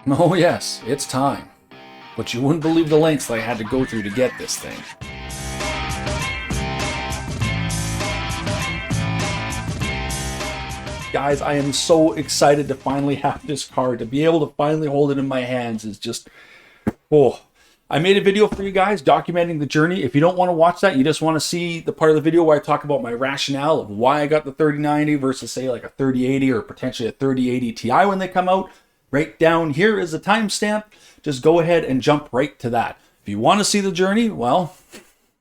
Oh yes, it's time. But you wouldn't believe the lengths that I had to go through to get this thing. Guys, I am so excited to finally have this card. To be able to finally hold it in my hands is just, oh. I made a video for you guys documenting the journey. If you don't want to watch that, you just want to see the part of the video where I talk about my rationale of why I got the 3090 versus say like a 3080 or potentially a 3080 Ti when they come out. Right down here is a timestamp. Just go ahead and jump right to that. If you want to see the journey, well,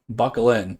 buckle in.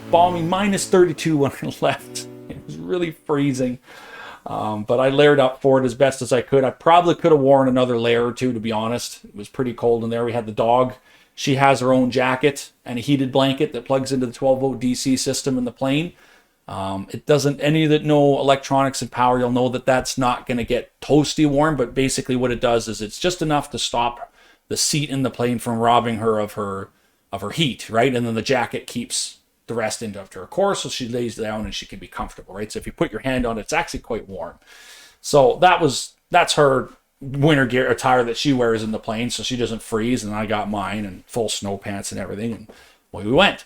Balmy, minus 32 when I left. It was really freezing. But I layered up for it as best as I could. I probably could have worn another layer or two, to be honest. It was pretty cold in there. We had the dog. She has her own jacket and a heated blanket that plugs into the 12-volt DC system in the plane. It doesn't, any that know electronics and power, you'll know that that's not going to get toasty warm. But basically what it does is it's just enough to stop the seat in the plane from robbing her of her heat, right? And then the jacket keeps the rest into her core, so she lays down and she can be comfortable, right? So if you put your hand on it, it's actually quite warm. So that's her winter gear attire that she wears in the plane, so she doesn't freeze. And I got mine and full snow pants and everything, and away we went.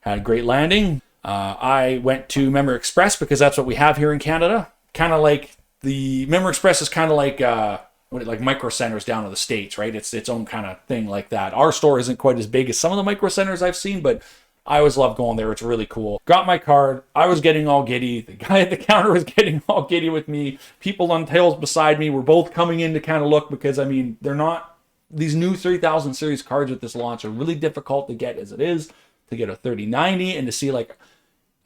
Had a great landing. I went to Memory Express because that's what we have here in Canada. Kind of like the Memory Express is kind of like like Micro Centers down in the States, right? It's its own kind of thing like that. Our store isn't quite as big as some of the Micro Centers I've seen, but I always love going there. It's really cool. Got my card. I was getting all giddy. The guy at the counter was getting all giddy with me. People on tails beside me were both coming in to kind of look because, I mean, they're not, these new 3000 series cards with this launch are really difficult to get as it is. To get a 3090 and to see like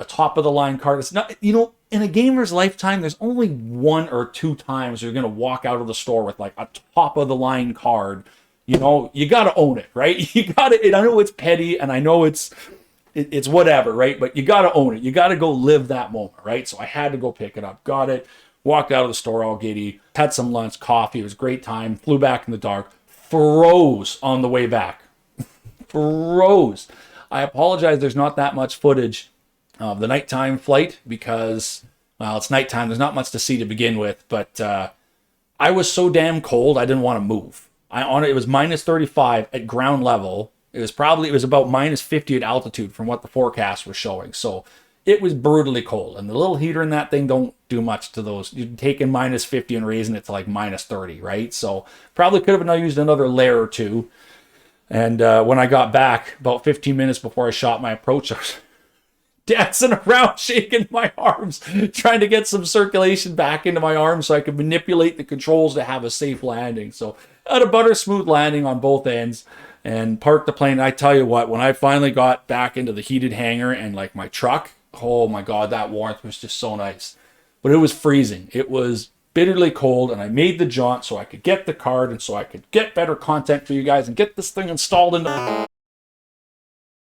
a top of the line card. It's not, you know, in a gamer's lifetime, there's only 1 or 2 times you're going to walk out of the store with like a top of the line card. You know, you got to own it, right? You got to, I know it's petty and I know it's whatever, right? But you got to own it. You got to go live that moment, right? So I had to go pick it up. Got it. Walked out of the store all giddy. Had some lunch, coffee. It was a great time. Flew back in the dark. Froze on the way back. Froze. I apologize. There's not that much footage of the nighttime flight because, well, it's nighttime. There's not much to see to begin with. But I was so damn cold, I didn't want to move. It was minus 35 at ground level. It was about minus 50 at altitude from what the forecast was showing. So it was brutally cold. And the little heater in that thing don't do much to those. You're taking minus 50 and raising it to like minus 30, right? So probably could have used another layer or two. And when I got back, about 15 minutes before I shot my approach, I was dancing around, shaking my arms, trying to get some circulation back into my arms so I could manipulate the controls to have a safe landing. So I had a butter smooth landing on both ends. And parked the plane. I tell you what, when I finally got back into the heated hangar and like my truck, oh my God, that warmth was just so nice. But it was freezing. It was bitterly cold, and I made the jaunt so I could get the card and so I could get better content for you guys and get this thing installed into.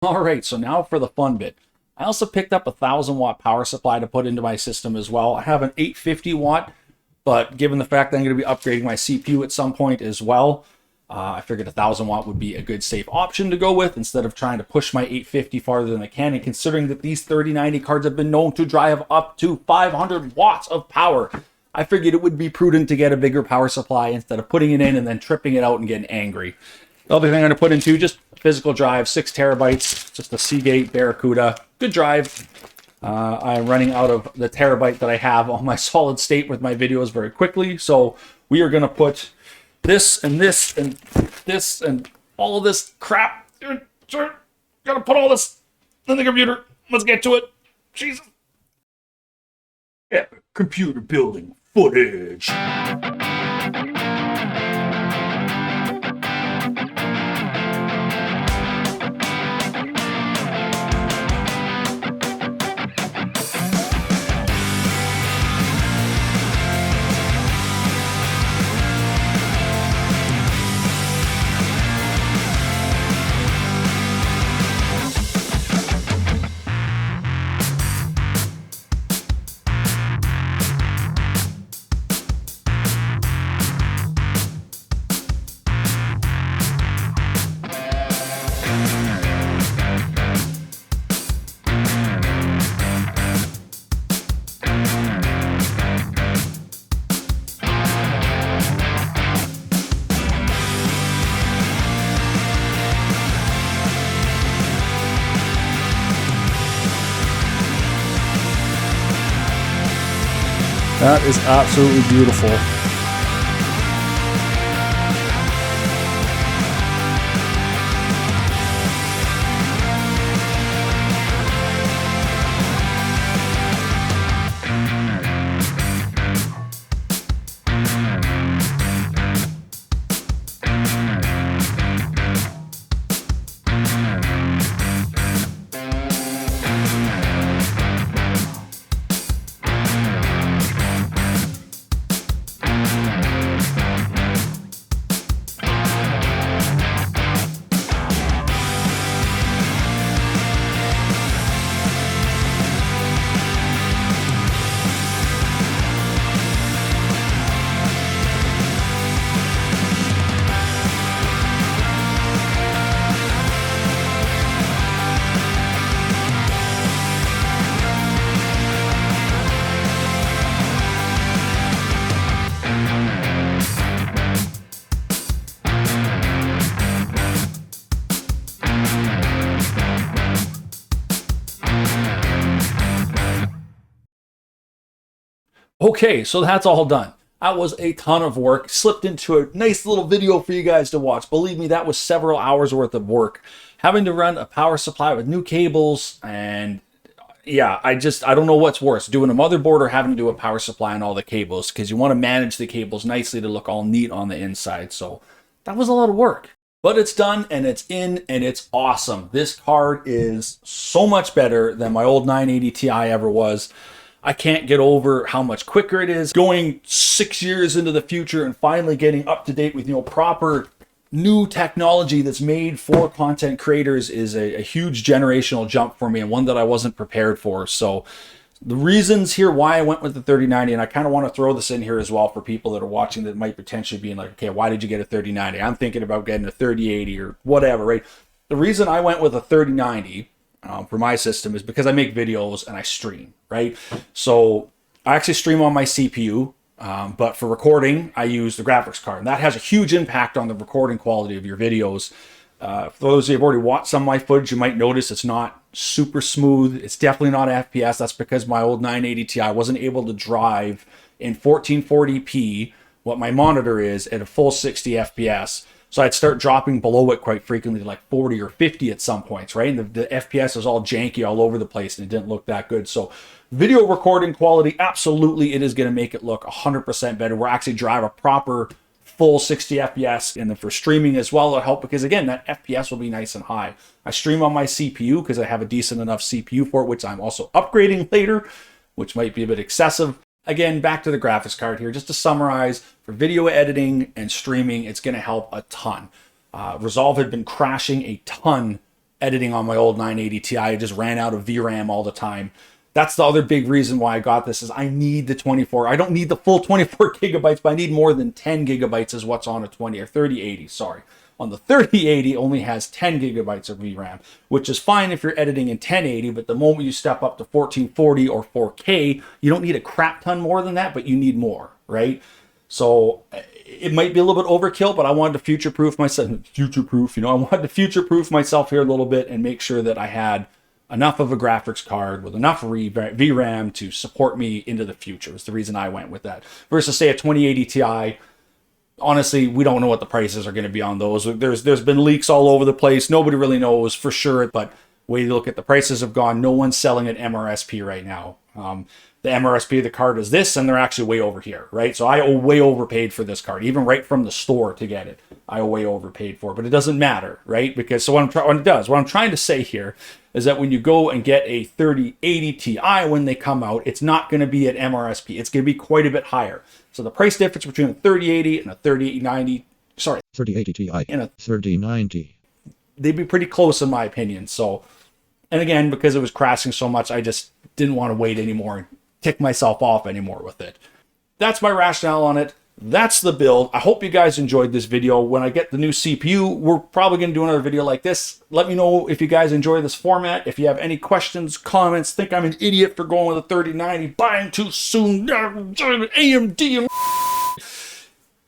All right, so now for the fun bit. I also picked up a 1000-watt power supply to put into my system as well. I have an 850-watt, but given the fact that I'm going to be upgrading my CPU at some point as well, I figured a 1000-watt would be a good safe option to go with instead of trying to push my 850 farther than I can. And considering that these 3090 cards have been known to drive up to 500 watts of power, I figured it would be prudent to get a bigger power supply instead of putting it in and then tripping it out and getting angry. The other thing I'm going to put into just physical drive, 6 terabytes, just a Seagate Barracuda. Good drive. I'm running out of the terabyte that I have on my solid state with my videos very quickly. So we are going to put this and this and this and all of this crap Gotta put all this in the computer. Let's get to it. Jesus. Epic computer building footage. That is absolutely beautiful. Okay, so that's all done. That was a ton of work, slipped into a nice little video for you guys to watch. Believe me, that was several hours worth of work. Having to run a power supply with new cables, and yeah, I don't know what's worse, doing a motherboard or having to do a power supply on all the cables, because you want to manage the cables nicely to look all neat on the inside. So that was a lot of work. But it's done, and it's in, and it's awesome. This card is so much better than my old 980 Ti ever was. I can't get over how much quicker it is. Going 6 years into the future and finally getting up to date with, proper new technology that's made for content creators is a huge generational jump for me, and one that I wasn't prepared for. So the reasons here why I went with the 3090, and I kind of want to throw this in here as well for people that are watching that might potentially be like, okay, why did you get a 3090? I'm thinking about getting a 3080 or whatever, right? The reason I went with a 3090 for my system is because I make videos and I stream, right? So I actually stream on my CPU, but for recording, I use the graphics card. And that has a huge impact on the recording quality of your videos. For those of you who have already watched some of my footage, you might notice it's not super smooth. It's definitely not FPS. That's because my old 980 Ti wasn't able to drive in 1440p what my monitor is at a full 60 FPS. So I'd start dropping below it quite frequently, like 40 or 50 at some points, right? And the FPS was all janky all over the place, and it didn't look that good. So video recording quality, absolutely, it is going to make it look 100% better. We're actually drive a proper full 60 FPS, and then for streaming as well, it'll help because, again, that FPS will be nice and high. I stream on my CPU because I have a decent enough CPU for it, which I'm also upgrading later, which might be a bit excessive. Again, back to the graphics card here, just to summarize, for video editing and streaming, it's going to help a ton. Resolve had been crashing a ton editing on my old 980 Ti. I just ran out of VRAM all the time. That's the other big reason why I got this, is I need the 24. I don't need the full 24 gigabytes, but I need more than 10 gigabytes is what's on a 3080, sorry. On the 3080, only has 10 gigabytes of VRAM, which is fine if you're editing in 1080, but the moment you step up to 1440 or 4K, you don't need a crap ton more than that, but you need more, right? So it might be a little bit overkill, but I wanted to future-proof myself, I wanted to future-proof myself here a little bit and make sure that I had enough of a graphics card with enough VRAM to support me into the future. Is the reason I went with that. Versus, say, a 2080 Ti, honestly, we don't know what the prices are going to be on those. There's been leaks all over the place. Nobody really knows for sure, but way you look at the prices have gone. No one's selling at MRSP right now. The MRSP of the card is this, and they're actually way over here, right? So I way overpaid for this card, even right from the store to get it. I way overpaid for it, but it doesn't matter, right? Because so what I'm trying to say here is that when you go and get a 3080 Ti when they come out, it's not going to be at MRSP. It's going to be quite a bit higher. So the price difference between a 3080 and a 3090, sorry, 3080 Ti and a 3090, they'd be pretty close in my opinion. So, and again, because it was crashing so much, I just didn't want to wait anymore and tick myself off anymore with it. That's my rationale on it. That's the build. I hope you guys enjoyed this video. When I get the new CPU, we're probably going to do another video like this. Let me know if you guys enjoy this format. If you have any questions, comments, think I'm an idiot for going with a 3090, buying too soon, AMD,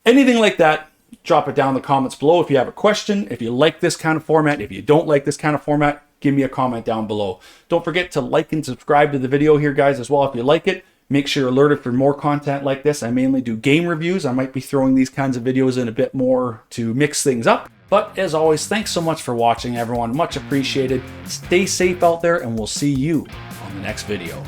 anything like that, drop it down in the comments below. If you have a question, if you like this kind of format, if you don't like this kind of format, give me a comment down below. Don't forget to like and subscribe to the video here, guys, as well, if you like it. Make sure you're alerted for more content like this. I mainly do game reviews. I might be throwing these kinds of videos in a bit more to mix things up. But as always, thanks so much for watching, everyone. Much appreciated. Stay safe out there, and we'll see you on the next video.